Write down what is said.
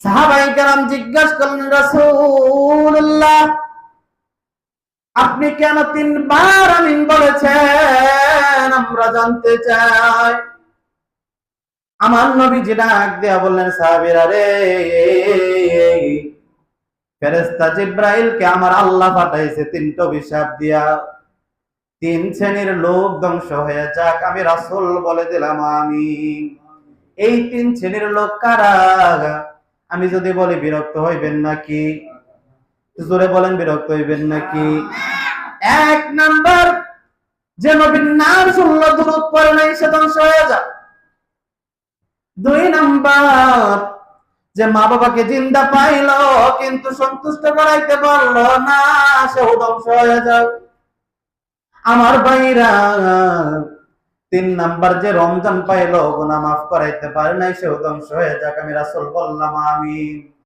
সাহাবায়ে কেরাম জিজ্ঞাসা করলেন, রাসূলুল্লাহ আপনি কেন তিনবার আমিন বলেছেন, আমরা জানতে চাই। আমার নবীজি ডাক দিয়া বললেন, সাহাবীরা রে, ফেরেশতা জিবরাইলকে আমার আল্লাহ পাঠাইছে তিনটা অভিশাপ দিয়া, তিন শ্রেণীর লোক ধ্বংস হয়ে যাক, আমি রাসূল বলে দিলাম আমিন। এই তিন শ্রেণীর লোক কারা? আমি যদি বলি বিরক্ত হইবেন নাকি? জোরে বলেন, বিরক্ত হইবেন নাকি? এক নাম্বার, যে নবীর নাম শুনলো দুরূদ পড়ে নাই, সে ধ্বংস হয়ে যাক। দুই নাম্বার, যে মা বাবাকে জিন্দা পাইলো কিন্তু সন্তুষ্ট করাইতে পারলো না, সেও ধ্বংস হয়ে যাক। আমার ভাইরা, তিন নাম্বার, যে রমজান পাইলো গুনাহ মাফ করাইতে পারে নাই, সেও ধ্বংস হয়ে যাক, আমি রাসূল বললাম আমিন।